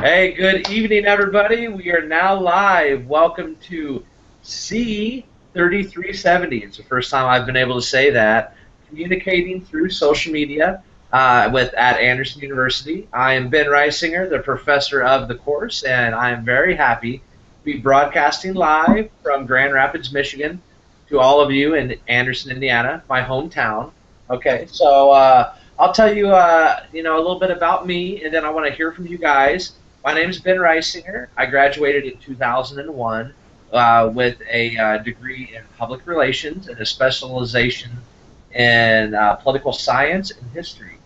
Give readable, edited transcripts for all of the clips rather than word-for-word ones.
Hey, good evening, everybody. We are now live. Welcome to C3370. It's the first time I've been able to say that. Communicating through social media with at Anderson University. I am Ben Reisinger, the professor of the course, and I am very happy to be broadcasting live from Grand Rapids, Michigan, to all of you in Anderson, Indiana, my hometown. Okay, so I'll tell you, a little bit about me, and then I want to hear from you guys. My name is Ben Reisinger. I graduated in 2001 with a degree in public relations and a specialization in political science and history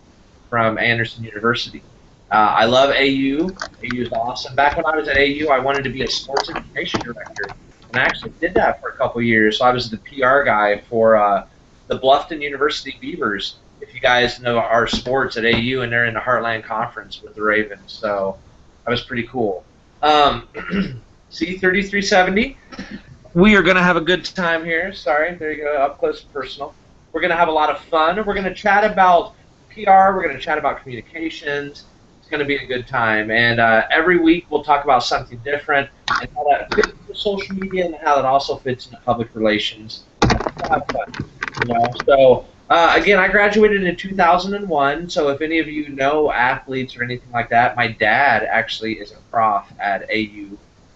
from Anderson University. I love AU. AU is awesome. Back when I was at AU, I wanted to be a sports information director, and I actually did that for a couple of years. So I was the PR guy for the Bluffton University Beavers. If you guys know our sports at AU, and they're in the Heartland Conference with the Ravens, so that was pretty cool. C3370. We are going to have a good time here. Sorry, there you go, up close and personal. We're going to have a lot of fun. We're going to chat about PR. We're going to chat about communications. It's going to be a good time. And every week we'll talk about something different and how that fits into social media and how it also fits into public relations. Have fun, So again, I graduated in 2001. So if any of you know athletes or anything like that, my dad actually is a prof at AU.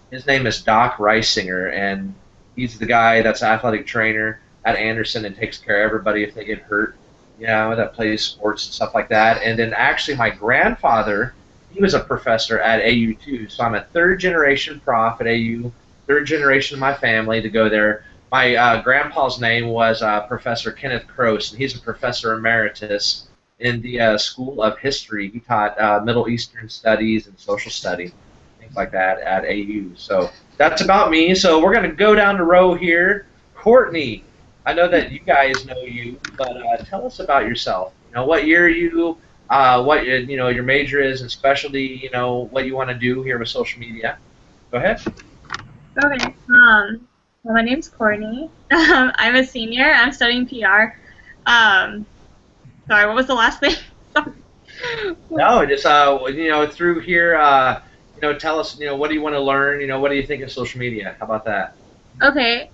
His name is Doc Reisinger, and he's the guy that's athletic trainer at Anderson and takes care of everybody if they get hurt, that plays sports and stuff like that. And then actually my grandfather, he was a professor at AU too. So I'm a third generation prof at AU, third generation of my family to go there. My grandpa's name was Professor Kenneth Croce, and he's a professor emeritus in the School of History. He taught Middle Eastern Studies and Social Studies, things like that at AU. So that's about me. So we're going to go down the row here. Courtney, I know that you guys know you, but tell us about yourself. What year you, what your major is and specialty. What you want to do here with social media. Go ahead. Okay. Well, my name's Courtney. I'm a senior. I'm studying PR. Sorry, what was the last thing? No, just through here. Tell us. What do you want to learn? What do you think of social media? How about that? Okay.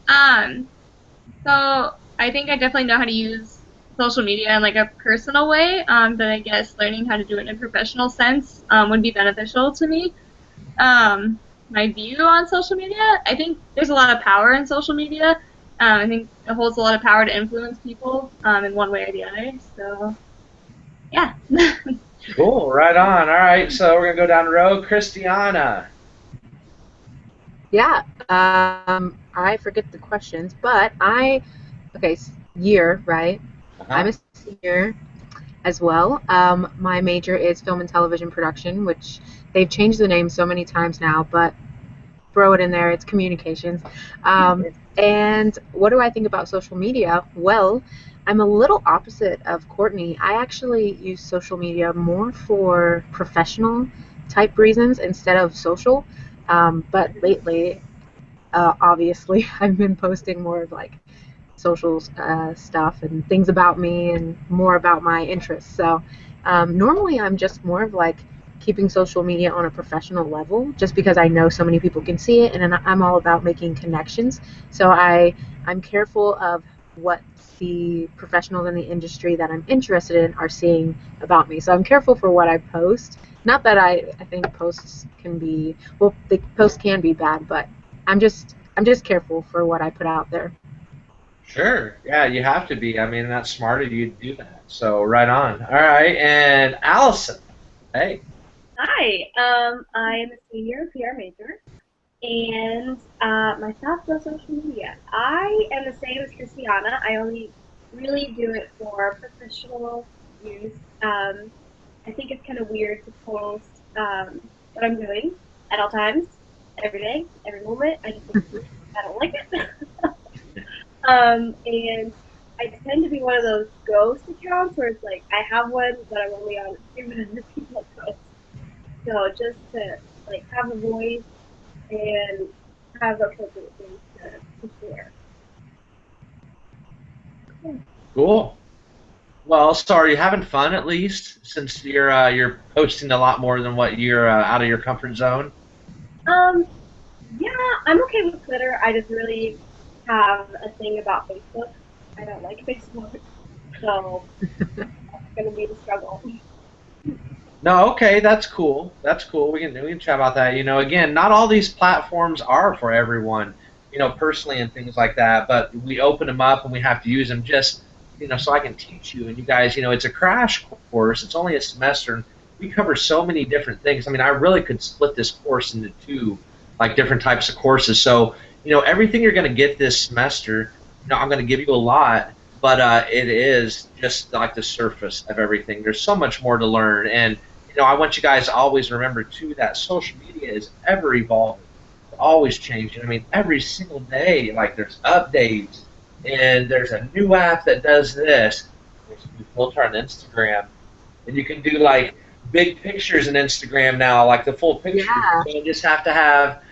So I think I definitely know how to use social media in like a personal way. But I guess learning how to do it in a professional sense would be beneficial to me. My view on social media, I think there's a lot of power in social media. I think it holds a lot of power to influence people in one way or the other. So, yeah. Cool. Right on. All right. So we're going to go down the road. Christiana. Yeah. I forget the questions, but year, right? I'm a senior as well. My major is film and television production, which they've changed the name so many times now, but throw it in there, it's communications. And what do I think about social media? Well, I'm a little opposite of Courtney. I actually use social media more for professional type reasons instead of social. But lately, obviously, I've been posting more of like social stuff and things about me and more about my interests. So normally I'm just more of like keeping social media on a professional level just because I know so many people can see it, and I'm all about making connections. So I'm careful of what the professionals in the industry that I'm interested in are seeing about me. So I'm careful for what I post. Not that I think posts can be, well, the posts can be bad, but I'm just careful for what I put out there. Sure. Yeah, you have to be. I mean, that's smart of you to do that. So right on. All right. And Allison. Hey. Hi. I am a senior PR major, and my thoughts on social media. I am the same as Christiana. I only really do it for professional use. I think it's kind of weird to post what I'm doing at all times, every day, every moment. I don't like it. And I tend to be one of those ghost accounts where it's like I have one, but I'm only on giving other people posts. So just to like have a voice and have appropriate things to share. Cool. Well, so are you having fun at least since you're posting a lot more than what you're out of your comfort zone? Um, yeah, I'm okay with Twitter. I just really have a thing about Facebook. I don't like Facebook, so that's gonna be the struggle. No, okay, that's cool. That's cool. We can chat about that. You know, again, not all these platforms are for everyone. You know, personally and things like that. But we open them up and we have to use them just so I can teach you. And you guys, it's a crash course. It's only a semester. And we cover so many different things. I mean, I really could split this course into two, like different types of courses. So everything you're going to get this semester, I'm going to give you a lot. But it is just like the surface of everything. There's so much more to learn, and I want you guys to always remember too that social media is ever evolving, it's always changing. I mean, every single day, like there's updates, and there's a new app that does this. There's a new filter on Instagram, and you can do like big pictures in Instagram now, like the full picture. Yeah. You just have to have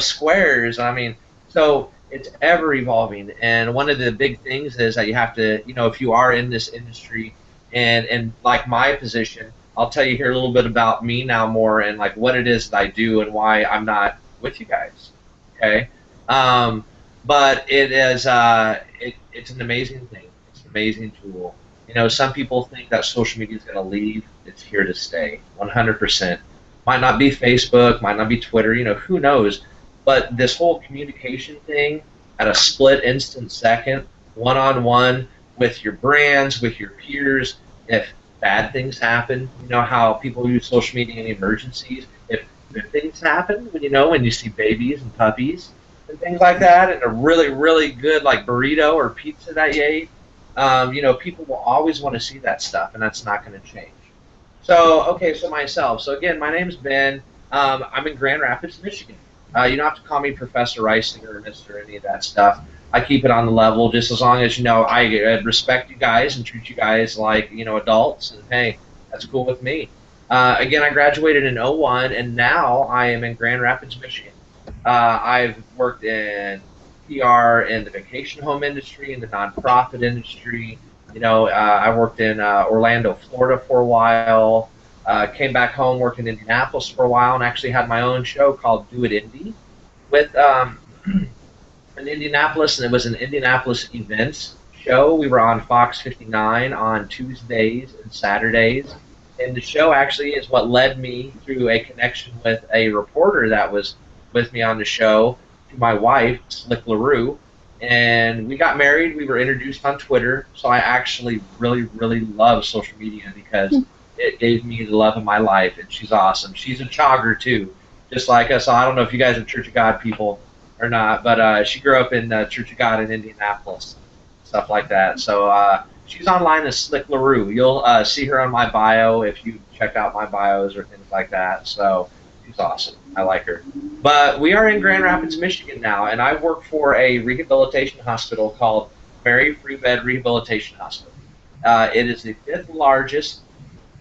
squares. I mean, so it's ever evolving, and one of the big things is that you have to, if you are in this industry, and like my position, I'll tell you here a little bit about me now more, and like what it is that I do and why I'm not with you guys. Okay, but it is it's an amazing thing. It's an amazing tool. Some people think that social media is going to leave. It's here to stay, 100%. Might not be Facebook, might not be Twitter. Who knows? But this whole communication thing at a split instant second, one-on-one with your brands, with your peers, if bad things happen, how people use social media in emergencies, if good things happen, when you see babies and puppies and things like that, and a really, really good like burrito or pizza that you ate, people will always want to see that stuff, and that's not going to change. So, okay, so myself. So again, my name's Ben. I'm in Grand Rapids, Michigan. You don't have to call me Professor Reisinger or Mr. any of that stuff. I keep it on the level, just as long as I respect you guys and treat you guys like adults. And hey, that's cool with me. Again, I graduated in '01, and now I am in Grand Rapids, Michigan. I've worked in PR in the vacation home industry, in the nonprofit industry. I worked in Orlando, Florida for a while. Came back home, worked in Indianapolis for a while, and actually had my own show called Do It Indy with in Indianapolis, and it was an Indianapolis events show. We were on Fox 59 on Tuesdays and Saturdays, and the show actually is what led me through a connection with a reporter that was with me on the show to my wife, Slick LaRue, and we got married. We were introduced on Twitter, so I actually really, really love social media because it gave me the love of my life, and she's awesome. She's a jogger too, just like us. So I don't know if you guys are Church of God people or not, but she grew up in Church of God in Indianapolis, stuff like that. So she's online as Slick LaRue. You'll see her on my bio if you check out my bios or things like that. So she's awesome. I like her. But we are in Grand Rapids, Michigan now, and I work for a rehabilitation hospital called Mary Free Bed Rehabilitation Hospital. It is the 5th largest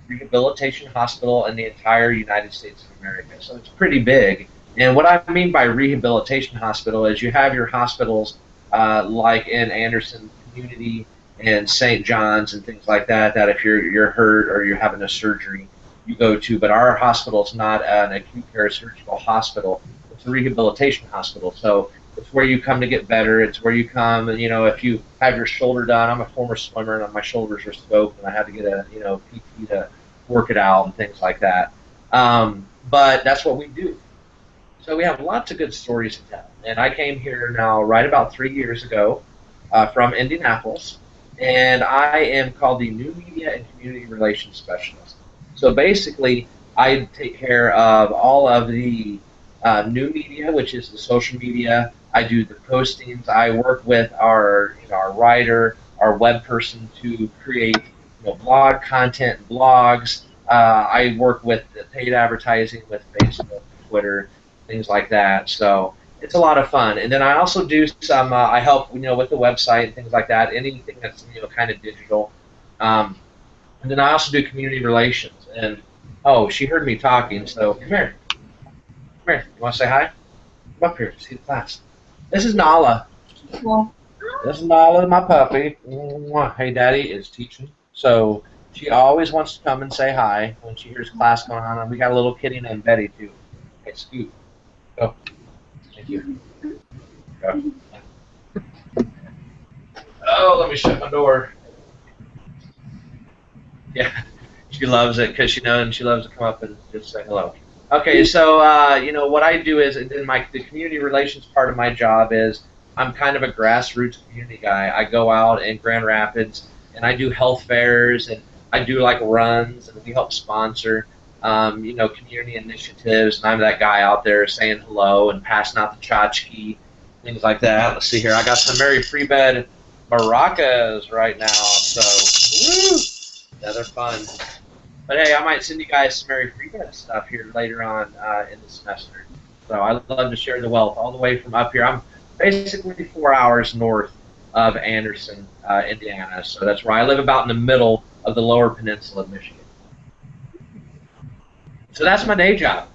rehabilitation hospital in the entire United States of America. So it's pretty big. And what I mean by rehabilitation hospital is you have your hospitals like in Anderson Community and St. John's and things like that, that if you're hurt or you're having a surgery, you go to. But our hospital is not an acute care surgical hospital. It's a rehabilitation hospital. So it's where you come to get better. It's where you come, and if you have your shoulder done. I'm a former swimmer, and my shoulders are scoped, and I had to get a PT to work it out and things like that. But that's what we do. So we have lots of good stories to tell. And I came here now right about 3 years ago from Indianapolis, and I am called the New Media and Community Relations Specialist. So basically, I take care of all of the new media, which is the social media. I do the postings. I work with our writer, our web person to create blog content, blogs. I work with the paid advertising with Facebook, Twitter, things like that. So it's a lot of fun. And then I also do some. I help with the website and things like that. Anything that's kind of digital. And then I also do community relations. And oh, she heard me talking. So come here. Come here. You want to say hi? Come up here. See the class. This is Nala. Well, This is Nala, my puppy. Mwah. Hey, Daddy is teaching So she always wants to come and say hi when she hears class going on. And we got a little kitty named Betty, too. Okay, Scoot. Go. Thank you. Go. Oh, let me shut my door. Yeah, she loves it because she knows and she loves to come up and just say hello. Okay, so you know what I do is in the community relations part of my job is I'm kind of a grassroots community guy. I go out in Grand Rapids and I do health fairs and I do like runs and we help sponsor you know, community initiatives, and I'm that guy out there saying hello and passing out the tchotchke, things like that. Let's see here. I got some Mary Freebed maracas right now, so woo, yeah, they're fun. But hey, I might send you guys some Mary Freebed stuff here later on in the semester. So I love to share the wealth all the way from up here. I'm basically 4 hours north of Anderson, Indiana. So that's where I live, about in the middle of the Lower Peninsula of Michigan. So that's my day job.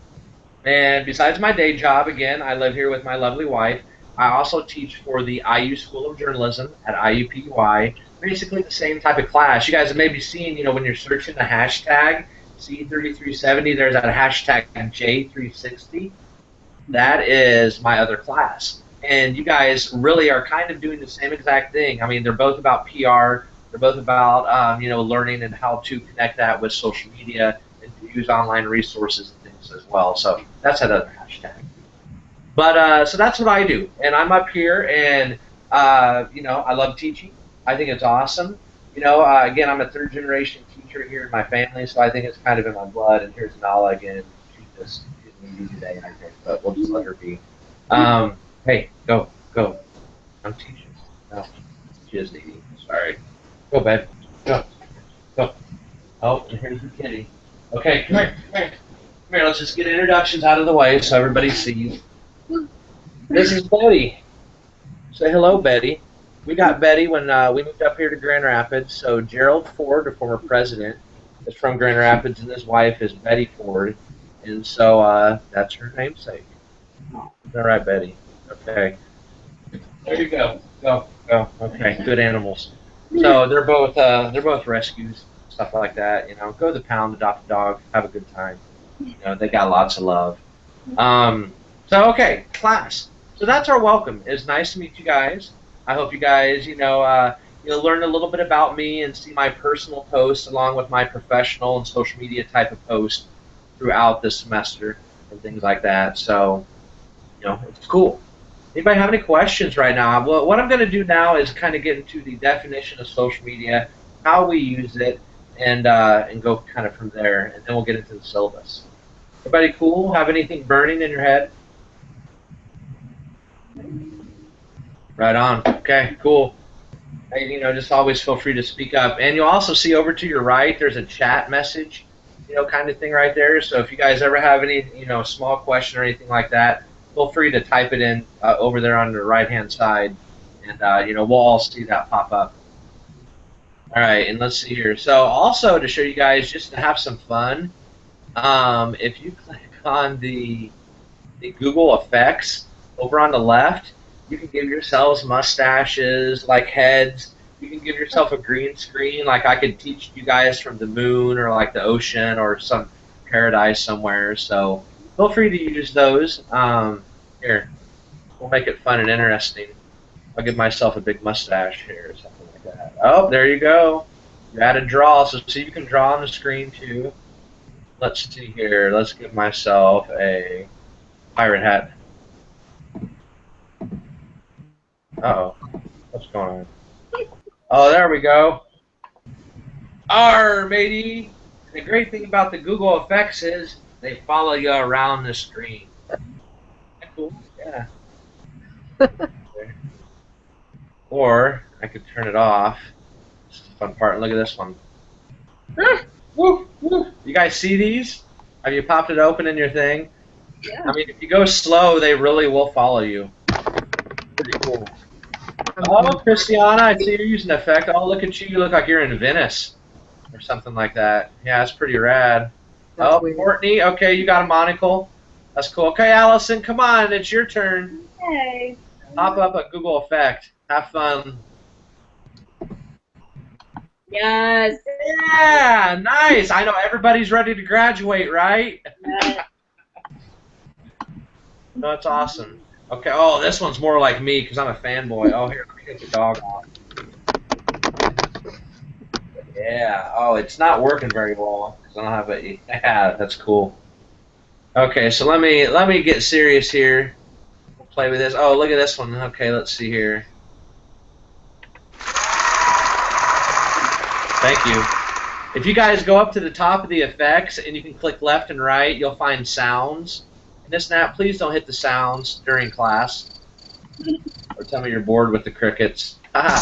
And besides my day job, again, I live here with my lovely wife. I also teach for the IU School of Journalism at IUPUI, basically the same type of class. You guys have maybe seen, you know, when you're searching the hashtag C3370, there's that hashtag J360. That is my other class. And you guys really are kind of doing the same exact thing. I mean, they're both about PR. They're both about, you know, learning and how to connect that with social media and to use online resources and things as well. So that's that other hashtag. But so that's what I do, and I'm up here, and you know, I love teaching. I think it's awesome. You know, again, I'm a third-generation teacher here in my family, so I think it's kind of in my blood. And here's Nala again. She just didn't need you today, I think, but we'll just let her be. Hey, go. I'm teaching. No, she is needy. Sorry. Go, babe. Go. Oh, and here's the kitty. Okay, come here. Come here. Let's just get introductions out of the way so everybody sees. This is Betty. Say hello, Betty. We got Betty when we moved up here to Grand Rapids. So Gerald Ford, the former president, is from Grand Rapids, and his wife is Betty Ford. And so that's her namesake. All right, Betty. Okay. There you go. Go. Okay. Good animals. So they're both rescues, stuff like that. You know, go to the pound, adopt a dog, have a good time. You know, they got lots of love. So okay, class. So that's our welcome. It's nice to meet you guys. I hope you guys, you know, learn a little bit about me and see my personal posts along with my professional and social media type of posts throughout the semester and things like that. So, you know, it's cool. Anybody have any questions right now? Well, what I'm going to do now is kind of get into the definition of social media, how we use it, and go kind of from there, and then we'll get into the syllabus. Everybody cool? Have anything burning in your head? Right on. Okay, cool. Hey, you know, just always feel free to speak up. And you'll also see over to your right, there's a chat message, you know, kind of thing right there. So if you guys ever have any, you know, small question or anything like that, feel free to type it in over there on the right-hand side, and you know, we'll all see that pop up. All right, and let's see here. So also to show you guys, just to have some fun, if you click on the Google effects over on the left, you can give yourselves mustaches, like heads. You can give yourself a green screen, like I could teach you guys from the moon or like the ocean or some paradise somewhere. So feel free to use those. Here, we'll make it fun and interesting. I'll give myself a big mustache here or something like that. Oh, there you go. You add a draw, so you can draw on the screen too. Let's see here. Let's give myself a pirate hat. Uh-oh. What's going on? Oh, there we go. Arr, matey. The great thing about the Google effects is they follow you around the screen. Cool. Yeah. Or I could turn it off. This is the fun part. Look at this one. Woo, woo. You guys see these? Have you popped it open in your thing? Yeah. I mean, if you go slow, they really will follow you. Pretty cool. Oh, Christiana, I see you're using an effect. Oh, look at you. You look like you're in Venice or something like that. Yeah, that's pretty rad. That's oh, weird. Courtney, okay, you got a monocle. That's cool. Okay, Allison, come on. It's your turn. Hey. Pop up a Google effect. Have fun. Yes. Yeah, nice. I know everybody's ready to graduate, right? Yes. That's awesome. Okay. Oh, this one's more like me because I'm a fanboy. Oh, here, let me get the dog off. Yeah. Oh, it's not working very well because I don't have a. Yeah, that's cool. Okay, so let me get serious here. We'll play with this. Oh, look at this one. Okay, let's see here. Thank you. If you guys go up to the top of the effects and you can click left and right, you'll find sounds. In this app, please don't hit the sounds during class. Or tell me you're bored with the crickets. Haha.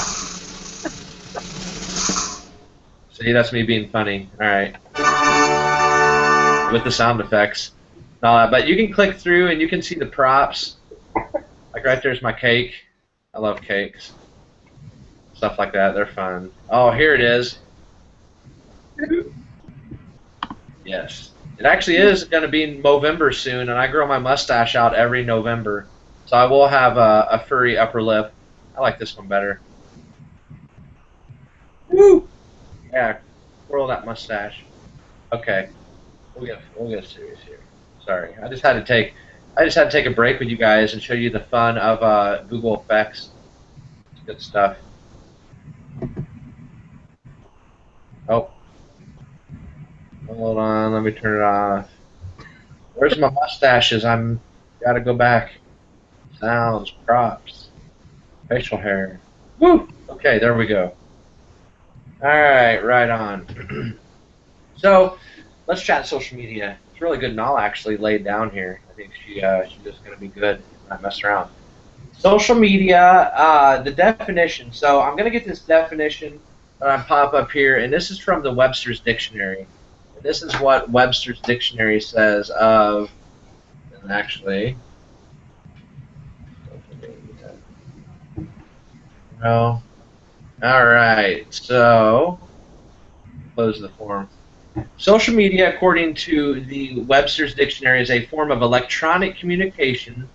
See, that's me being funny. All right. With the sound effects. But you can click through and you can see the props. Like right there's my cake. I love cakes. Stuff like that. They're fun. Oh, here it is. Yes. It actually is going to be in Movember soon, and I grow my mustache out every November. So I will have a furry upper lip. I like this one better. Woo! Yeah, twirl that mustache. Okay. We'll get serious here. Sorry. I just had to take a break with you guys and show you the fun of Google Effects. It's good stuff. Oh. Hold on, let me turn it off. Where's my mustaches? Gotta go back. Sounds, props, facial hair. Woo! Okay, there we go. Alright, right on. So, let's chat social media. It's really good Nala actually laid down here. I think she's just gonna be good, not mess around. Social media, the definition. So I'm gonna get this definition that I pop up here, and this is from the Webster's Dictionary. This is what Webster's Dictionary says of, and actually, no. All right, so close the form. Social media, according to the Webster's Dictionary, is a form of electronic communication,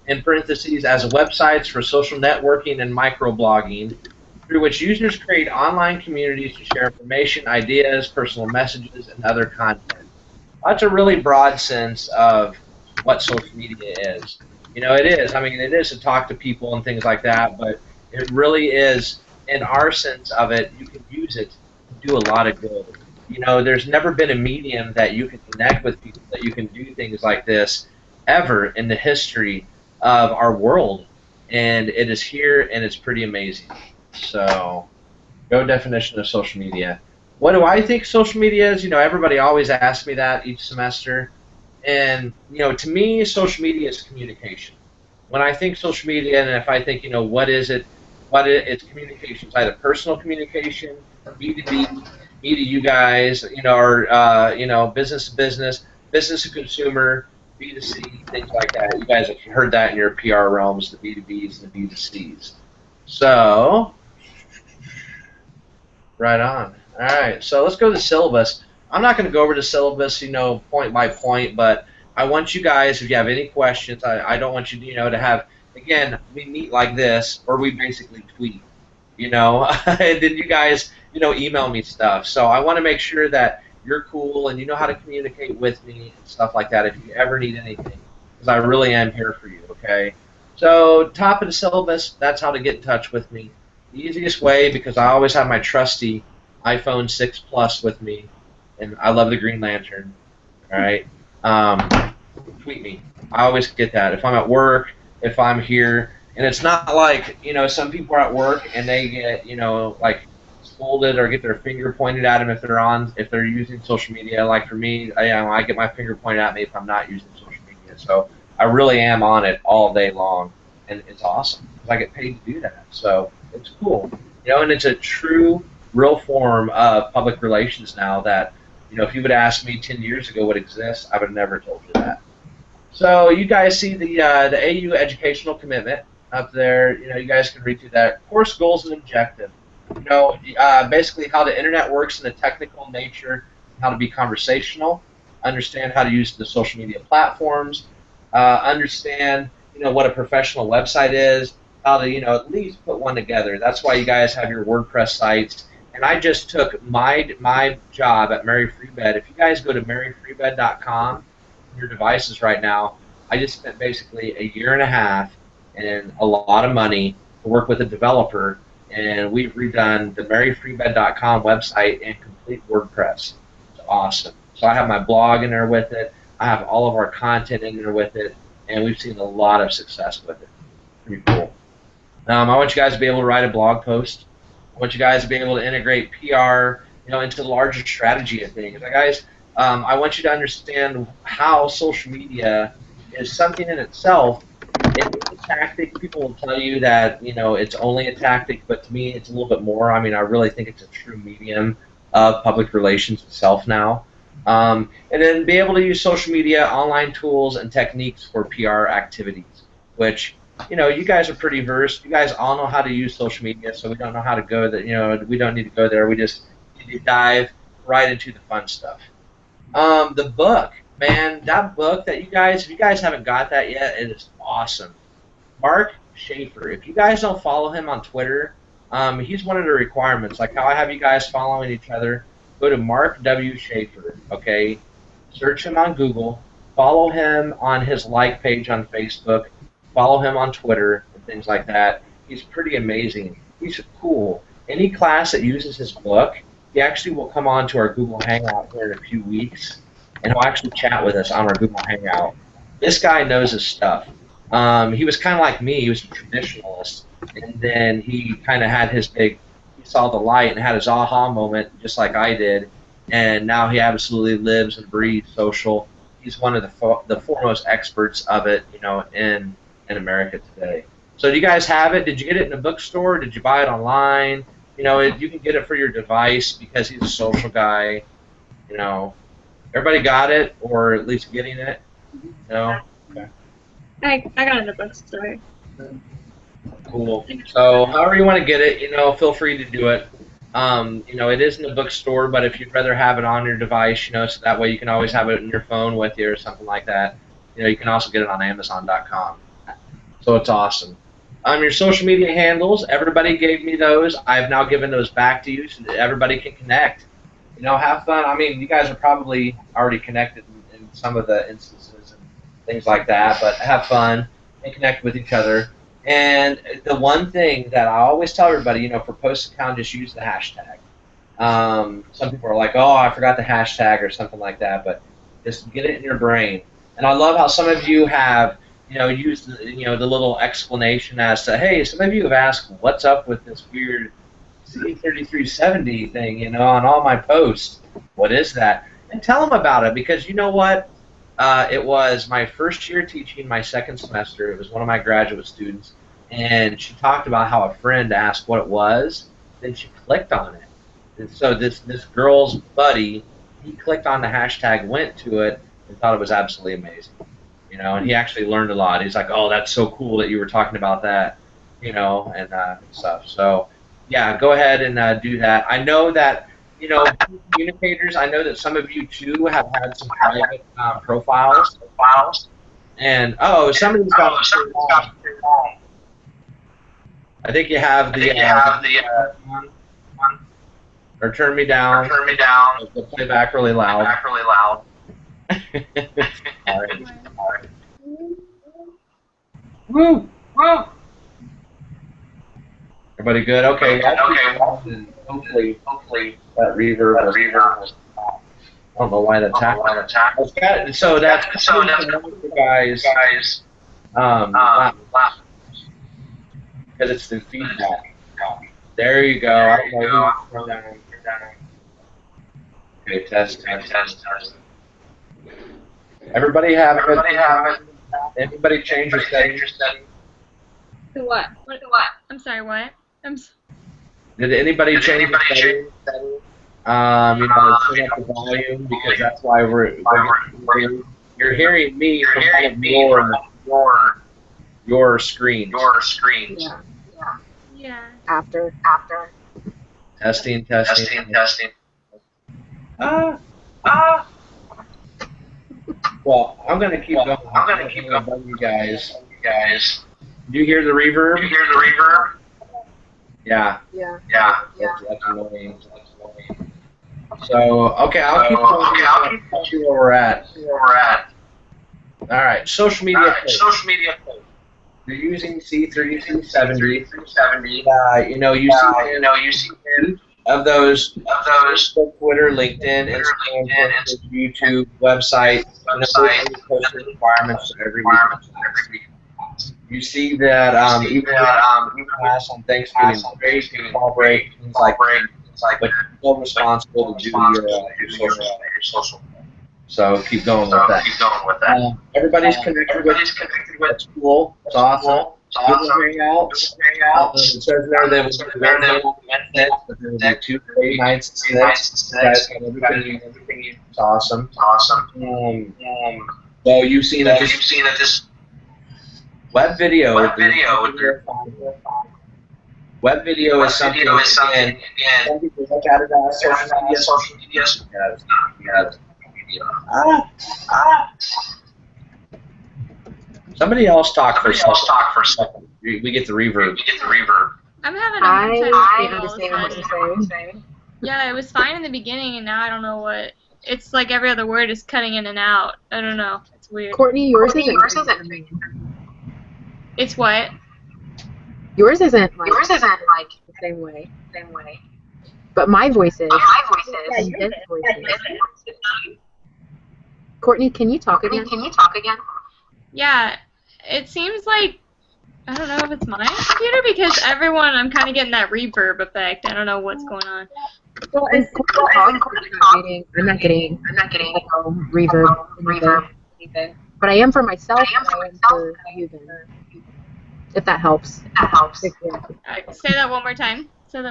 in parentheses, as websites for social networking and microblogging, through which users create online communities to share information, ideas, personal messages, and other content. That's a really broad sense of what social media is. You know, it is. I mean, it is to talk to people and things like that, but it really is, in our sense of it, you can use it to do a lot of good. You know, there's never been a medium that you can connect with people, that you can do things like this ever in the history of our world. And it is here, and it's pretty amazing. So, go definition of social media. What do I think social media is? You know, everybody always asks me that each semester. And, you know, to me, social media is communication. When I think social media, and if I think, you know, what is it? It's communication. It's either personal communication, B2B, me to you guys, you know, or, you know, business to business, business to consumer, B2C, things like that. You guys have heard that in your PR realms, the B2Bs and the B2Cs. So, right on. All right, so let's go to the syllabus. I'm not going to go over the syllabus, you know, point by point, but I want you guys, if you have any questions, I don't want you, you know, to have, again, we meet like this, or we basically tweet, you know, and then you guys, you know, email me stuff. So I want to make sure that you're cool and you know how to communicate with me and stuff like that if you ever need anything, because I really am here for you, okay? So top of the syllabus, that's how to get in touch with me. The easiest way, because I always have my trusty iPhone 6 Plus with me, and I love the Green Lantern, all right? Tweet me. I always get that. If I'm at work, if I'm here, and it's not like, you know, some people are at work and they get, you know, like scolded or get their finger pointed at them if they're using social media. Like for me, I get my finger pointed at me if I'm not using social media. So I really am on it all day long, and it's awesome because I get paid to do that. So it's cool, you know, and it's a true, real form of public relations now that, you know, if you would ask me 10 years ago what exists, I would have never told you that. So you guys see the AU educational commitment up there. You know, you guys can read through that. Course goals and objective. You know, basically how the internet works in the technical nature, how to be conversational, understand how to use the social media platforms, understand, you know, what a professional website is, how to, you know, at least put one together. That's why you guys have your WordPress sites and I just took my job at Mary Free Bed. If you guys go to maryfreebed.com, your devices right now, I just spent basically a year and a half and a lot of money to work with a developer, and we've redone the maryfreebed.com website and complete WordPress. It's awesome. So I have my blog in there with it. I have all of our content in there with it, and we've seen a lot of success with it. Pretty cool. I want you guys to be able to write a blog post. I want you guys to be able to integrate PR, into the larger strategy of things. Guys, I want you to understand how social media is something in itself. It's a tactic. People will tell you that it's only a tactic, but to me, it's a little bit more. I really think it's a true medium of public relations itself now. And then be able to use social media, online tools, and techniques for PR activities, which you guys are pretty versed. You guys all know how to use social media, so we don't know how to go there. We don't need to go there. We just need to dive right into the fun stuff. The book, man, that book that if you guys haven't got that yet, it is awesome. Mark Schaefer. If you guys don't follow him on Twitter, he's one of the requirements. Like how I have you guys following each other, go to Mark W. Schaefer, okay? Search him on Google. Follow him on his like page on Facebook. Follow him on Twitter and things like that. He's pretty amazing. He's cool. Any class that uses his book, he actually will come on to our Google Hangout here in a few weeks, and he'll actually chat with us on our Google Hangout. This guy knows his stuff. He was kind of like me. He was a traditionalist, and then he kind of had his he saw the light and had his aha moment, just like I did, and now he absolutely lives and breathes social. He's one of the foremost experts of it, in America today. So do you guys have it? Did you get it in a bookstore? Did you buy it online? You can get it for your device because he's a social guy. Everybody got it, or at least getting it? No? Okay. I got it in a bookstore. Cool. So however you want to get it, feel free to do it. It is in a bookstore, but if you'd rather have it on your device, so that way you can always have it in your phone with you or something like that. You can also get it on Amazon.com. So it's awesome. Your social media handles, everybody gave me those. I've now given those back to you so that everybody can connect. Have fun. You guys are probably already connected in some of the instances and things like that, but have fun and connect with each other. And the one thing that I always tell everybody, for post account, just use the hashtag. Some people are like, oh, I forgot the hashtag or something like that, but just get it in your brain. And I love how some of you have used the little explanation as to, hey, some of you have asked what's up with this weird C3370 thing, on all my posts. What is that? And tell them about it, because you know what? It was my first year teaching my second semester. It was one of my graduate students, and she talked about how a friend asked what it was. Then she clicked on it. And so this girl's buddy, he clicked on the hashtag, went to it, and thought it was absolutely amazing. And he actually learned a lot. He's like, oh, that's so cool that you were talking about that, and stuff. So, yeah, go ahead and do that. I know that, communicators, I know that some of you, too, have had some private profiles. And, somebody's got I think you have the or turn me down. We'll play back really loud. All right. Woo! Everybody good? Okay. Hopefully that reverb. I don't know why that's happening. So that's guys. Because it's the feedback. There you go. I don't know who's down. Okay, test. Everybody have it. Anybody change your settings? To what? I'm sorry, what? Did anybody change the settings? Turn up the volume, because that's why you're hearing me from kind of your screen. Yeah. After. Testing. Well, I'm gonna keep going. You guys. Do you hear the reverb? Yeah. Yeah. That's annoying. So, okay, I'll keep going to where we're at. All right, social media. You're using C3, C70. You see of those Facebook, Twitter, LinkedIn, Instagram, YouTube, website, posting requirements for every week. You see that even class on Thanksgiving break, fall break, things like that, but you're still responsible to do your social. So keep going with that. Everybody's connected with. That's cool. It's awesome. Google Hangouts. It says there that was Wednesday, but there will be 2 late nights. You guys got everything. It's awesome. So you've seen that this web video is something. Again, some people look at it as social media. Somebody else talk for a second. We get the reverb. I'm having a hard time I with understand all what of you're this. saying. Yeah, it was fine in the beginning, and now I don't know what. It's like every other word is cutting in and out. I don't know. It's weird. Courtney, yours isn't. It's what? Yours isn't like the same way. But my voice is. And his voice is. Courtney, can you talk again? Yeah, it seems like, I don't know if it's my computer, because I'm kind of getting that reverb effect. I don't know what's going on. Well, and I'm not getting reverb anything. But I am for myself. I am for you then. If that helps. Say that one more time. So,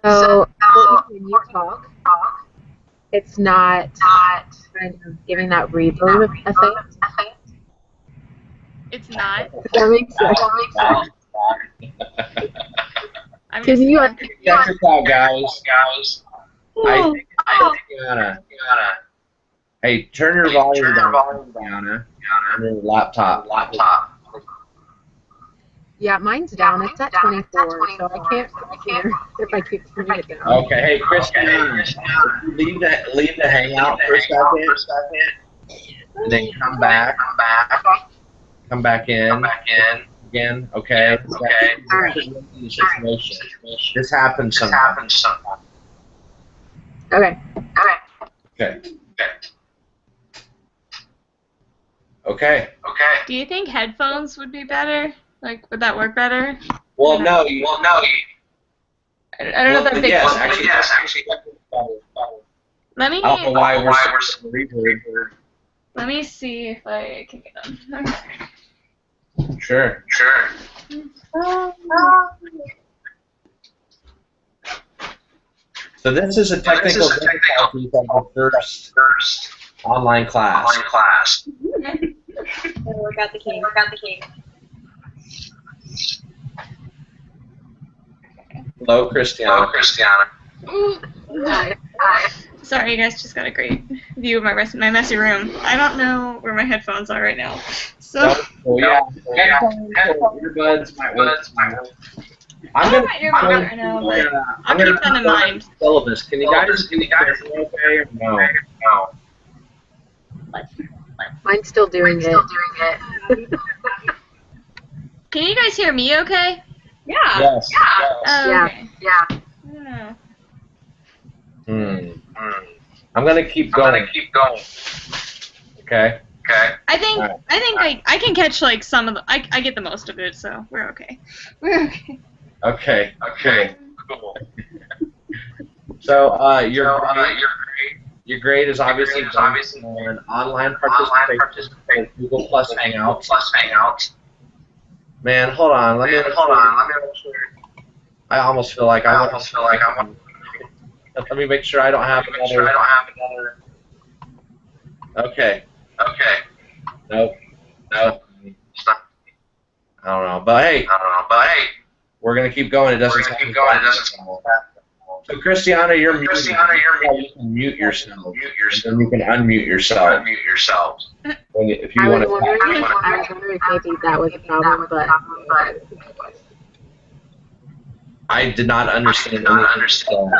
Courtney, when you talk, it's not kind of giving that reverb effect. It's not. Does that make sense? I'm Can just you Check this out, guys. I think Kiana. Hey, turn your volume down, Kiana, on your laptop. Yeah, mine's down. It's at 24, so I can't hear if I keep turning it down. Okay, hey, Christiana, leave the hangout for a second, and then come back in again. Okay. All right. This happens sometimes. Okay. Okay. Do you think headphones would be better? Like, would that work better? Well, no. I don't know if that makes Yes, actually. Let me. I don't know why we're reverb. Let me see if I can get them. Sure. So this is a technical difficulty of the first online class. Work out the king. Hello, Christiana. Sorry, you guys just got a great view of my messy room. I don't know where my headphones are right now. So. Earbuds might work. I'm gonna right now, but I'll keep that in mind. Syllabus. Can you guys okay or no? Mine's still doing it. Can you guys hear me okay? Yeah. Yes. Oh, okay. Yeah. I don't know. I'm gonna keep going. Okay. I think I can catch like some of the I get the most of it, so we're okay. Okay. Cool. So your grade is obviously on online participation with Google Plus Hangouts. Man, hold on. Let me make sure. I almost feel like I want. Let me make sure I don't have another. Okay. Nope. I don't know, but hey, we're gonna keep going. It doesn't. So Christiana, you're muted. You can mute yourself. And then you can unmute yourself. If you want to. I was wondering if maybe that was a problem, but I did not understand anything.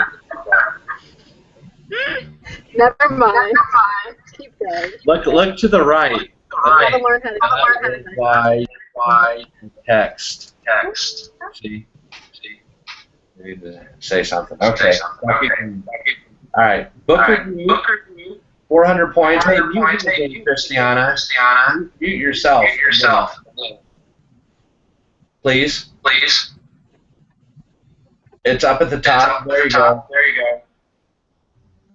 Never mind. Keep going. Look to the right. Gotta learn how to Why text. See? You need to say something. Okay. All right. Book review. 400 points. Hey, mute again, Christiana. Mute yourself. Please. It's up at the top. There you go.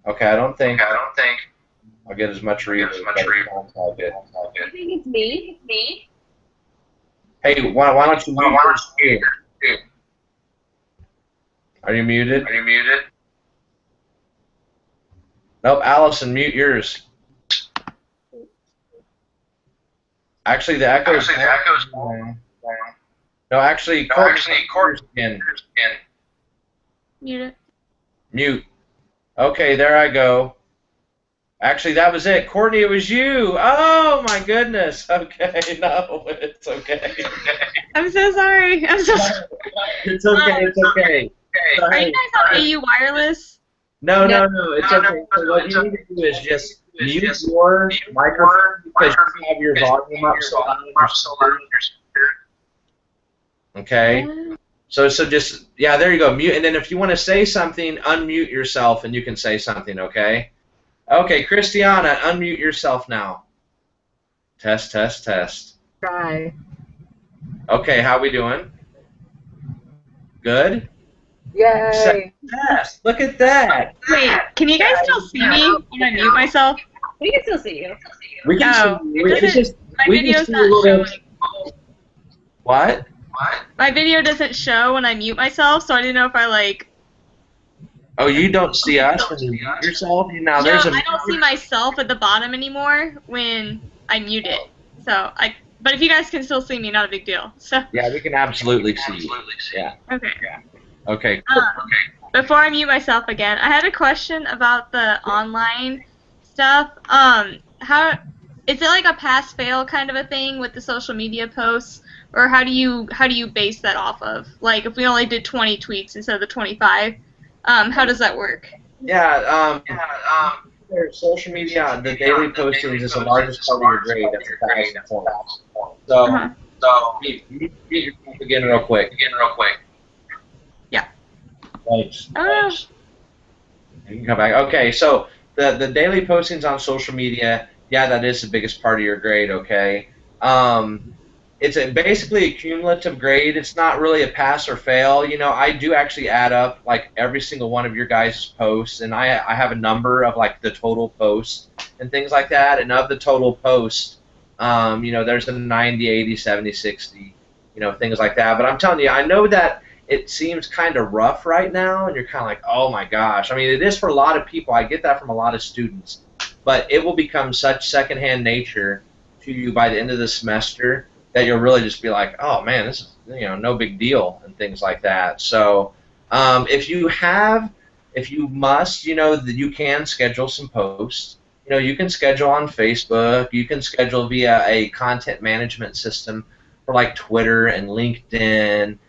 Okay, I don't think I'll get as much read. All good. I think it's me. Hey, why don't you mute yours? Are you muted? Nope, Allison, mute yours. Actually, the echo's down. No, actually, Courtney again. Mute it. Mute. Okay, there I go. Actually, that was it. Courtney, it was you. Oh, my goodness. Okay, no, it's okay. I'm so sorry. I'm so sorry. It's okay. Are you guys on AU Wireless? No, it's okay. So what you need to do is just mute your microphone because you have your volume up so loud on your speaker. Okay? So just, yeah, there you go. Mute, and then if you want to say something, unmute yourself and you can say something, okay? Okay, Christiana, unmute yourself now. Test. Try. Okay, how we doing? Good? Yay! Yes, look at that. Wait, can you guys still see me when I mute myself? We can still see you. We can Oh, see, we can just, my we can video's see a not little. showing. What? My video doesn't show when I mute myself, so I didn't know if I like. Oh, you don't see us when you mute yourself? Now No, there's a. I don't see myself at the bottom anymore when I mute it. But if you guys can still see me, not a big deal. So. Yeah, we can absolutely see you. Yeah. Okay. Okay. Before I mute myself again, I had a question about the online stuff. How is it like a pass-fail kind of a thing with the social media posts, or how do you base that off of? Like, if we only did 20 tweets instead of the 25, how does that work? Yeah. Their social media, the daily postings is the largest part of your grade. That's 1,000 points. So, mute yourself again real quick. Yeah. Thanks. Oh. You can come back. Okay, so the daily postings on social media, yeah, that is the biggest part of your grade, okay? It's basically a cumulative grade. It's not really a pass or fail. You know, I do actually add up, like, every single one of your guys' posts, and I have a number of, like, the total posts and things like that, and of the total posts, you know, there's a 90, 80, 70, 60, you know, things like that. But I'm telling you, I know that it seems kind of rough right now, and you're kind of like, oh my gosh. I mean, it is for a lot of people. I get that from a lot of students. But it will become such secondhand nature to you by the end of the semester that you'll really just be like, oh man, this is, you know, no big deal, and things like that. So if you must, you know, that you can schedule some posts. You know, you can schedule on Facebook. You can schedule via a content management system for like Twitter and LinkedIn.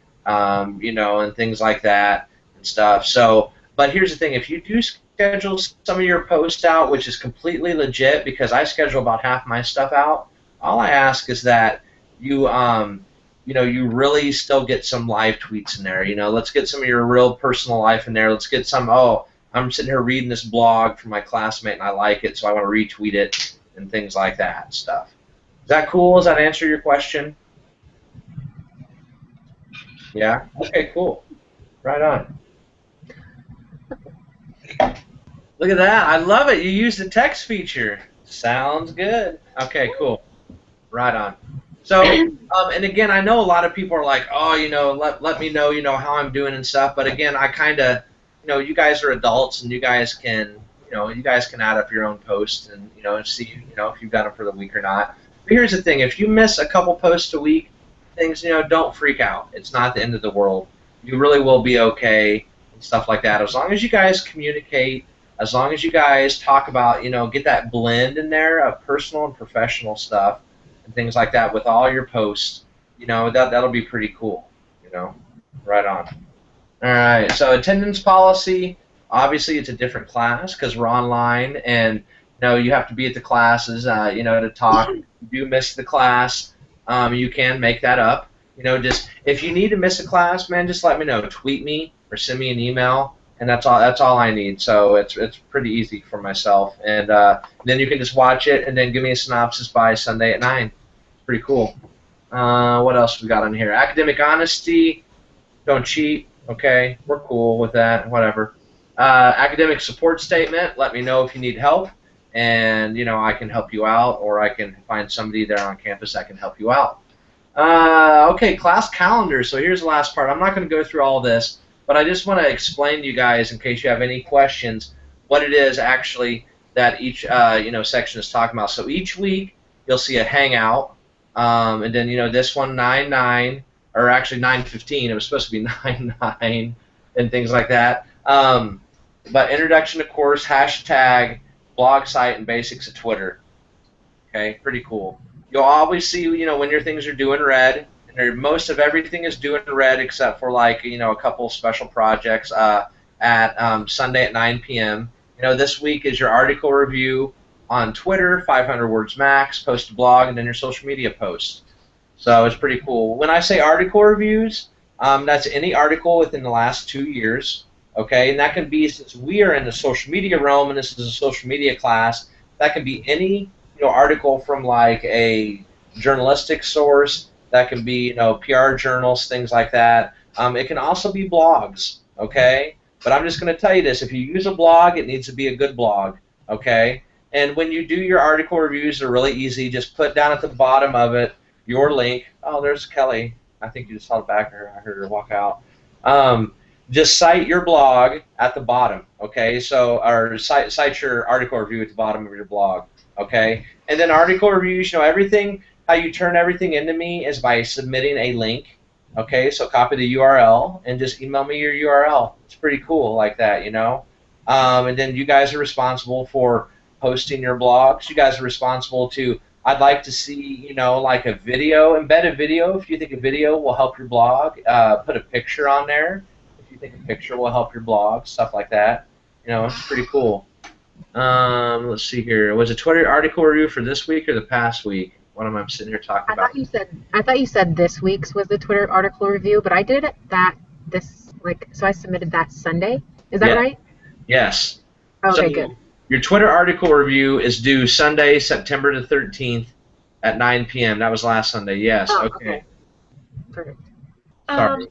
You know, and things like that and stuff. So, but here's the thing: if you do schedule some of your posts out, which is completely legit, because I schedule about half my stuff out, all I ask is that you, you know, you really still get some live tweets in there. You know, let's get some of your real personal life in there. Let's get some. Oh, I'm sitting here reading this blog from my classmate and I like it, so I want to retweet it and things like that stuff. Is that cool? Does that answer your question? Yeah? Okay, cool. Right on. Look at that. I love it. You used the text feature. Sounds good. Okay, cool. Right on. So, and again, I know a lot of people are like, oh, you know, let me know, you know, how I'm doing and stuff. But again, I kind of, you know, you guys are adults and you guys can, you know, you guys can add up your own posts and, you know, see, you know, if you've done them for the week or not. But here's the thing. If you miss a couple posts a week, things, you know, don't freak out. It's not the end of the world. You really will be okay and stuff like that. As long as you guys communicate, as long as you guys talk about, you know, get that blend in there of personal and professional stuff and things like that with all your posts, you know, that'll be pretty cool, you know. Right on. All right. So attendance policy. Obviously, it's a different class because we're online, and you have to be at the classes. To talk. If you do miss the class, you can make that up. Just if you need to miss a class, man, just let me know. Tweet me or send me an email, and that's all. That's all I need. So it's pretty easy for myself, and then you can just watch it and then give me a synopsis by Sunday at 9. It's pretty cool. What else we got on here? Academic honesty. Don't cheat. Okay, we're cool with that. Whatever. Academic support statement. Let me know if you need help, and I can help you out, or I can find somebody there on campus that can help you out. Okay, class calendar. So here's the last part. I'm not going to go through all this, but I just want to explain to you guys, in case you have any questions, what it is actually that each section is talking about. So each week you'll see a hangout, and then this one 9/9. Or actually 9:15. It was supposed to be 9/9 and things like that. But introduction to course, hashtag, blog site, and basics of Twitter. Okay, pretty cool. You'll always see, when your things are due in red. And most of everything is due in red except for a couple special projects at Sunday at 9 p.m. This week is your article review on Twitter, 500 words max, post a blog, and then your social media posts. So it's pretty cool. When I say article reviews, that's any article within the last 2 years, okay? And that can be, since we are in the social media realm and this is a social media class, that can be any article from like a journalistic source. That can be PR journals, things like that. It can also be blogs, okay? But I'm just going to tell you this: if you use a blog, it needs to be a good blog, okay? And when you do your article reviews, they're really easy. Just put down at the bottom of it your link. Oh, there's Kelly. I think you just saw the back of her. I heard her walk out. Just cite your blog at the bottom, okay? So, or cite your article review at the bottom of your blog, okay? And then article reviews, everything, how you turn everything into me is by submitting a link, okay? So copy the URL and just email me your URL. It's pretty cool like that, And then you guys are responsible for posting your blogs. You guys are responsible to, I'd like to see, like a video, embed a video if you think a video will help your blog. Put a picture on there if you think a picture will help your blog, stuff like that. It's pretty cool. Let's see here. Was a Twitter article review for this week or the past week? What am I sitting here talking about? I thought you said this week's was the Twitter article review, but I did so I submitted that Sunday. Is that right? Yes. Okay, good. Your Twitter article review is due Sunday, September the 13th at 9 p.m. That was last Sunday. Yes. Oh, okay. Perfect. Sorry.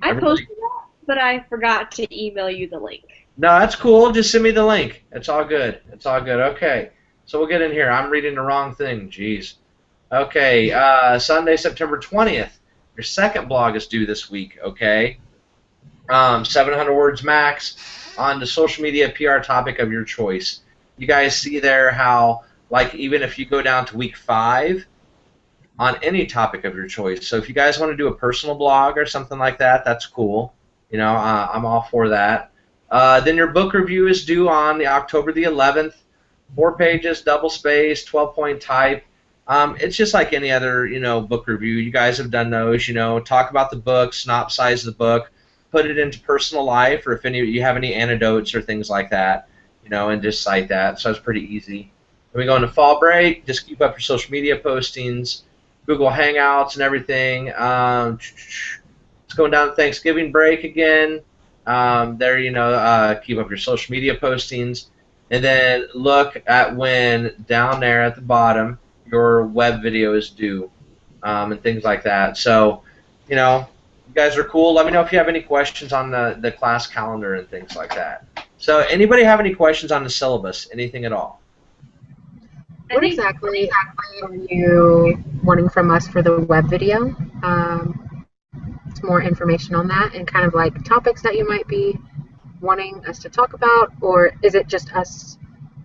I posted that, but I forgot to email you the link. No, that's cool. Just send me the link. It's all good. It's all good. Okay. So we'll get in here. I'm reading the wrong thing. Jeez. Okay. Sunday, September 20th. Your second blog is due this week. Okay. 700 words max on the social media PR topic of your choice. You guys see there how, like, even if you go down to week 5 on any topic of your choice. So if you guys want to do a personal blog or something like that, that's cool. I'm all for that. Then your book review is due on the October the 11th. 4 pages, double space, 12-point type. It's just like any other, book review. You guys have done those, talk about the book, synopsize the book, put it into personal life, or if you have any anecdotes or things like that, and just cite that. So it's pretty easy. Then we go into fall break. Just keep up your social media postings, Google Hangouts and everything. It's going down to Thanksgiving break again. Keep up your social media postings. And then look at when down there at the bottom your web video is due, and things like that. So, you guys are cool. Let me know if you have any questions on the class calendar and things like that. So, anybody have any questions on the syllabus? Anything at all? What exactly are you wanting from us for the web video? More information on that and kind of like topics that you might be wanting us to talk about, or is it just us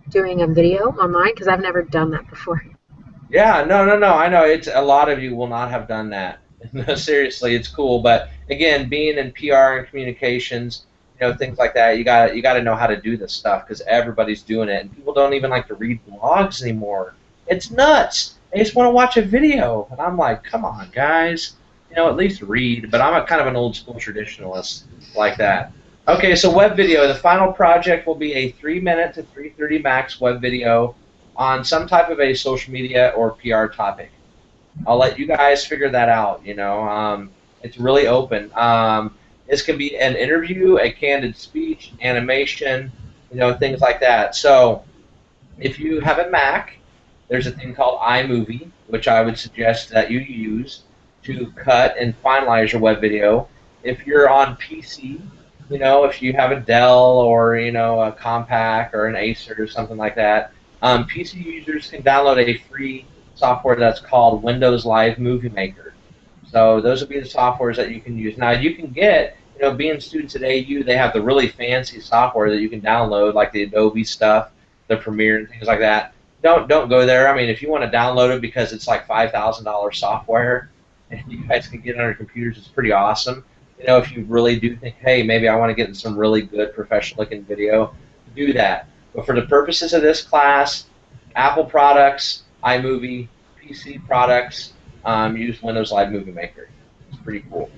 doing a video online? Because I've never done that before. Yeah, no. I know it's a lot of you will not have done that. No, seriously, it's cool. But again, being in PR and communications, things like that, you got to know how to do this stuff because everybody's doing it, and people don't even like to read blogs anymore. It's nuts. They just want to watch a video, and I'm like, come on, guys. at least read. But I'm a kind of an old school traditionalist like that. Okay, so web video. The final project will be a 3-minute to 3:30 max web video on some type of a social media or PR topic. I'll let you guys figure that out. It's really open. This can be an interview, a candid speech, animation, things like that. So if you have a Mac, there's a thing called iMovie, which I would suggest that you use to cut and finalize your web video. If you're on PC, if you have a Dell or, a Compaq or an Acer or something like that, PC users can download a free software that's called Windows Live Movie Maker. So those would be the softwares that you can use. Now you can get, being students at AU, they have the really fancy software that you can download, like the Adobe stuff, the Premiere and things like that. Don't go there. I mean, if you want to download it because it's like $5,000 software, and you guys can get it on your computers, it's pretty awesome. If you really do think, hey, maybe I want to get in some really good professional-looking video, do that. But for the purposes of this class, Apple products, iMovie, PC products, use Windows Live Movie Maker. It's pretty cool.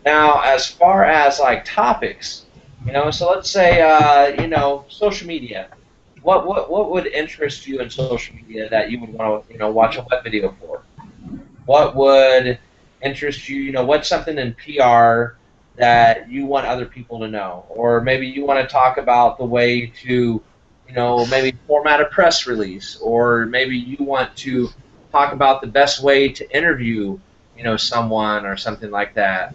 Now, as far as like topics, so let's say, social media. What would interest you in social media that you would want to, watch a web video for? What would interest you? What's something in PR that you want other people to know? Or maybe you want to talk about the way to, maybe format a press release, or maybe you want to talk about the best way to interview, someone or something like that.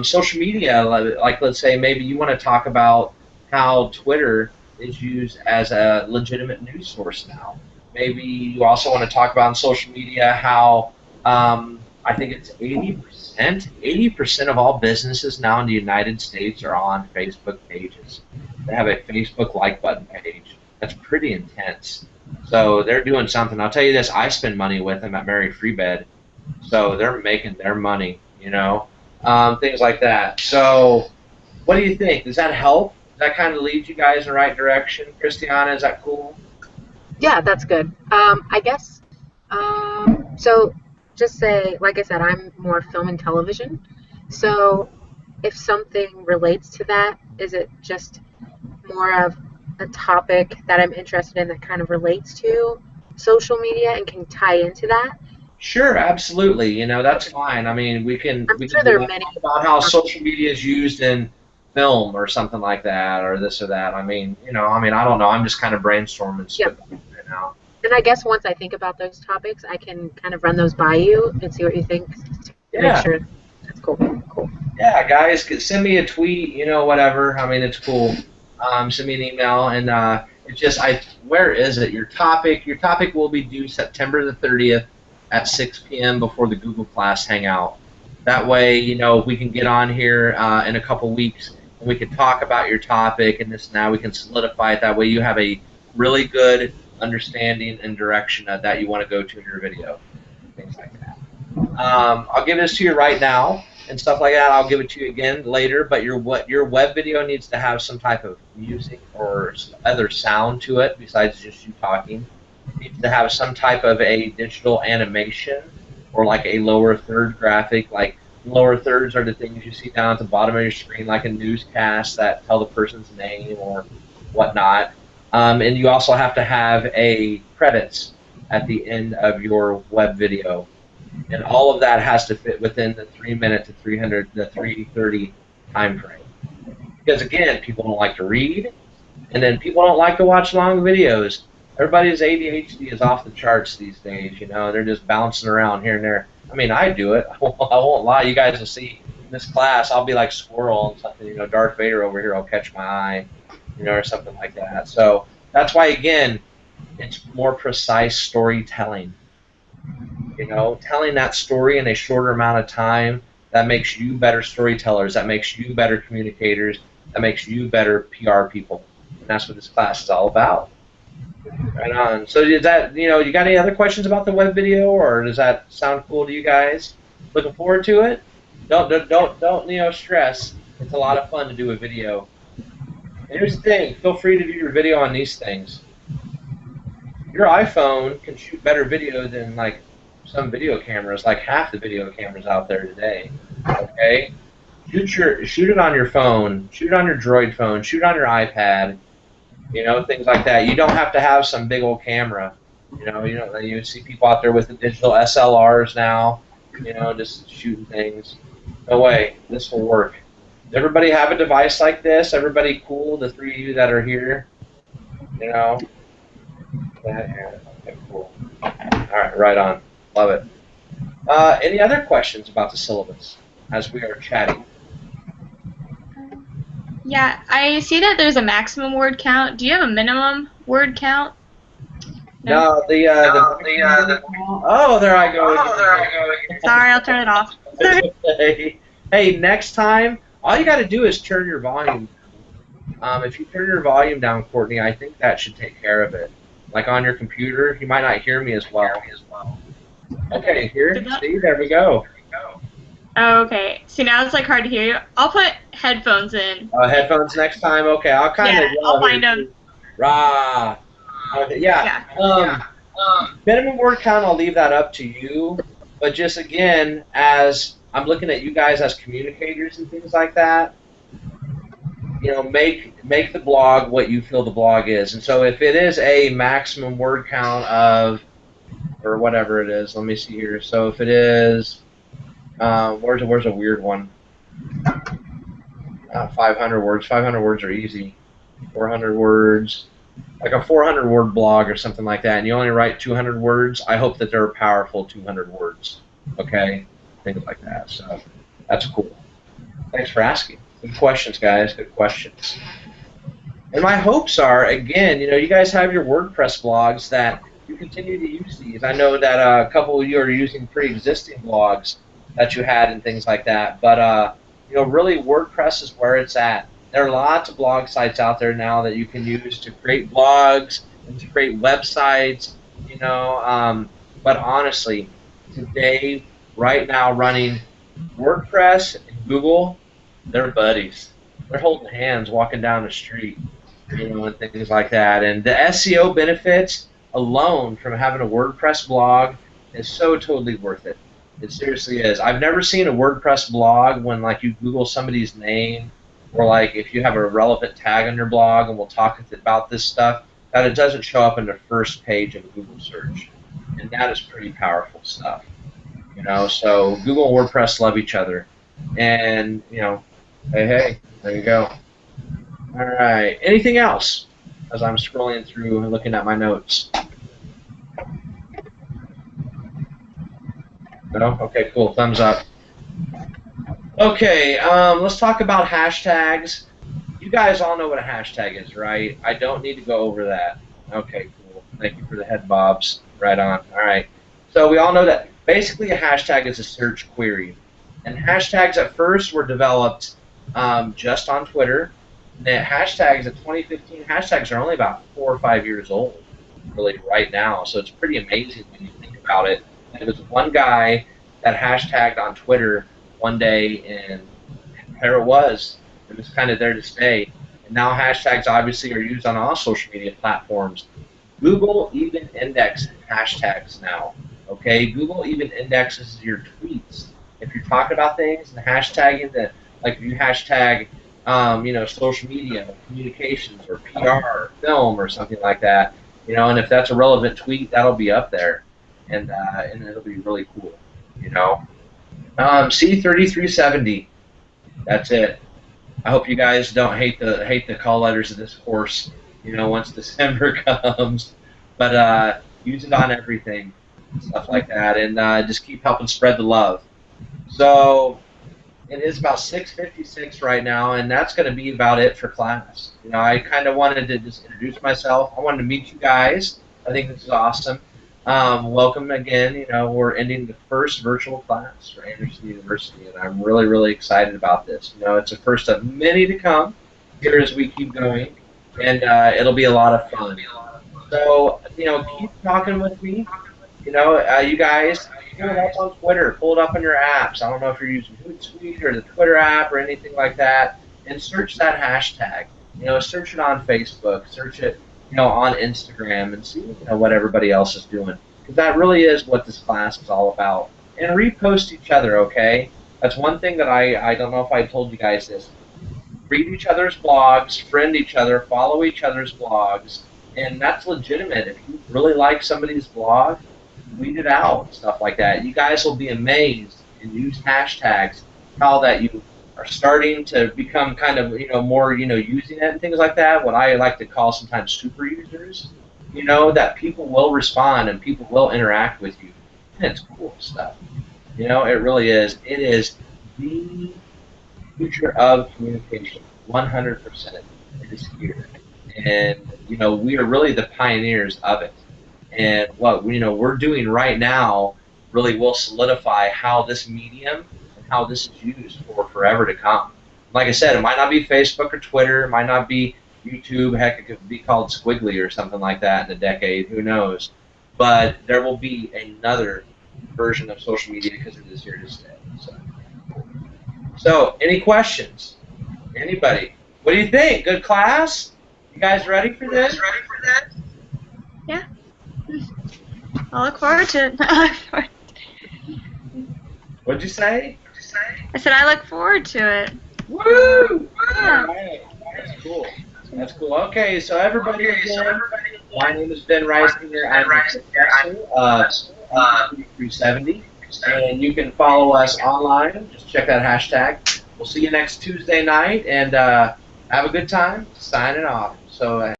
Social media, like let's say maybe you want to talk about how Twitter is used as a legitimate news source now. Maybe you also want to talk about on social media how I think it's 80% of all businesses now in the United States are on Facebook pages. They have a Facebook like button page. That's pretty intense. So they're doing something. I'll tell you this, I spend money with them at Mary Free Bed. So they're making their money, things like that. So what do you think? Does that help? Does that kind of lead you guys in the right direction? Christiana, is that cool? Yeah, that's good. I guess, so just say, like I said, I'm more film and television. So if something relates to that, is it just more of a topic that I'm interested in that kind of relates to social media and can tie into that? Sure, absolutely. That's fine. I mean, we can there are many talk about how social media is used in film or something like that, or this or that. I mean, I don't know. I'm just kind of brainstorming stuff right now. And I guess once I think about those topics, I can kind of run those by you and see what you think. Yeah. Make sure that's cool. Cool. Yeah, guys, send me a tweet, whatever. I mean, it's cool. Send me an email, and it's just, where is it? Your topic will be due September the 30th at 6 p.m. before the Google Class Hangout. That way, we can get on here in a couple weeks, and we can talk about your topic and this and that. We can solidify it. That way you have a really good understanding and direction that you want to go to in your video, things like that. I'll give this to you right now and stuff like that. I'll give it to you again later, but your web video needs to have some type of music or some other sound to it besides just you talking. It needs to have some type of a digital animation or like a lower third graphic. Like lower thirds are the things you see down at the bottom of your screen, like a newscast that tell the person's name or whatnot. And you also have to have a credits at the end of your web video. And all of that has to fit within the 3-minute to 3:30 time frame. Because again, people don't like to read, and then people don't like to watch long videos. Everybody's ADHD is off the charts these days, they're just bouncing around here and there. I mean, I do it. I won't lie. You guys will see in this class, I'll be like Squirrel and something, Darth Vader over here will catch my eye, or something like that. So that's why, again, it's more precise storytelling. Telling that story in a shorter amount of time, that makes you better storytellers, that makes you better communicators, that makes you better PR people. And that's what this class is all about. Right on. So is that, you got any other questions about the web video, or does that sound cool to you guys? Looking forward to it? Don't stress. It's a lot of fun to do a video. And here's the thing, feel free to do your video on these things. Your iPhone can shoot better video than like some video cameras, like half the video cameras out there today. Okay, shoot it on your phone, shoot it on your Droid phone, shoot it on your iPad. You know, things like that. You don't have to have some big old camera. You see people out there with the digital SLRs now. You know, just shooting things. No way, this will work. Does everybody have a device like this? Everybody cool? The three of you that are here. You know. Okay, cool. All right, right on. Love it. Any other questions about the syllabus as we are chatting? Yeah, I see that there's a maximum word count. Do you have a minimum word count? No, oh, there I go. Sorry, I'll turn it off. Hey, next time, all you got to do is turn your volume. If you turn your volume down, Courtney, I think that should take care of it. Like on your computer, you might not hear me as well. Okay, here, see, there we go. Oh, okay. See, now it's like hard to hear you. I'll put headphones in. Headphones next time. Okay, I'll kind of. Yeah, I'll find them. Rah. Okay, yeah. Minimum word count, I'll leave that up to you. But just again, as I'm looking at you guys as communicators and things like that, you know, make the blog what you feel the blog is. And so if it is a maximum word count of, or whatever it is, let me see here. So if it is, where's a weird one? 500 words. 500 words are easy. 400 words. Like a 400-word blog or something like that, and you only write 200 words, I hope that they're powerful 200 words. Okay? Things like that. So that's cool. Thanks for asking. Good questions, guys. Good questions. And my hopes are, again, you know, you guys have your WordPress blogs that you continue to use these. I know that a couple of you are using pre-existing blogs that you had and things like that, but you know, really WordPress is where it's at. There are lots of blog sites out there now that you can use to create blogs and to create websites, you know. But honestly, today, right now, running WordPress and Google, they're buddies. They're holding hands walking down the street, you know, and things like that. And the SEO benefits alone from having a WordPress blog is so totally worth it. It seriously is. I've never seen a WordPress blog when, like, you Google somebody's name, or like if you have a relevant tag on your blog, and we'll talk about this stuff, that it doesn't show up in the first page of a Google search. And that is pretty powerful stuff. You know, so Google and WordPress love each other. And, you know, hey, there you go. All right. Anything else as I'm scrolling through and looking at my notes? No? Okay, cool. Thumbs up. Okay, let's talk about hashtags. You guys all know what a hashtag is, right? I don't need to go over that. Okay, cool. Thank you for the head bobs. Right on. All right. So we all know that basically a hashtag is a search query. And hashtags at first were developed just on Twitter. And hashtags at 2015, hashtags are only about 4 or 5 years old, really, right now. So it's pretty amazing when you think about it. And it was one guy that hashtagged on Twitter one day, and there it was. It was kind of there to stay. And now hashtags obviously are used on all social media platforms. Google even indexes hashtags now. Okay, Google even indexes your tweets. If you're talking about things and hashtagging, like if you hashtag, you know, social media, communications, or PR, or film, or something like that, you know, and if that's a relevant tweet, that'll be up there, and it'll be really cool, you know. C3370. That's it. I hope you guys don't hate the call letters of this course, you know, once December comes. But use it on everything, stuff like that, and just keep helping spread the love. So it is about 6:56 right now, and that's going to be about it for class. You know, I kind of wanted to just introduce myself. I wanted to meet you guys. I think this is awesome. Welcome again. You know, we're ending the first virtual class for Anderson University, and I'm really, really excited about this. You know, it's the first of many to come here as we keep going, and it'll be a lot of fun. So, you know, keep talking with me. You know, you guys, pull it up on Twitter, pull it up on your apps. I don't know if you're using Hootsuite or the Twitter app or anything like that, and search that hashtag. You know, search it on Facebook, search it, you know, on Instagram, and see, you know, what everybody else is doing. because that really is what this class is all about. And repost each other, okay? That's one thing that I don't know if I told you guys this. Read each other's blogs, friend each other, follow each other's blogs, and that's legitimate. If you really like somebody's blog, tweet it out, stuff like that. You guys will be amazed and use hashtags, how that you are starting to become kind of, more, using it and things like that, what I like to call sometimes super users, that people will respond and people will interact with you. And it's cool stuff. It really is. It is the future of communication, 100%. It is here. And, we are really the pioneers of it. And what we're doing right now really will solidify how this medium and how this is used for forever to come. Like I said, it might not be Facebook or Twitter, it might not be YouTube, heck, it could be called Squiggly or something like that in a decade, who knows. But there will be another version of social media because it is here to stay. So any questions? Anybody? What do you think? Good class? You guys ready for this? Yeah. I'll look forward to it. What'd you say? I said I look forward to it. Woo! Yeah. All right. That's cool. That's cool. Okay, so everybody again, my name is Ben Reisinger. I'm the professor of 370, and you can follow us online. Just check that hashtag. We'll see you next Tuesday night, and have a good time. Signing off. So.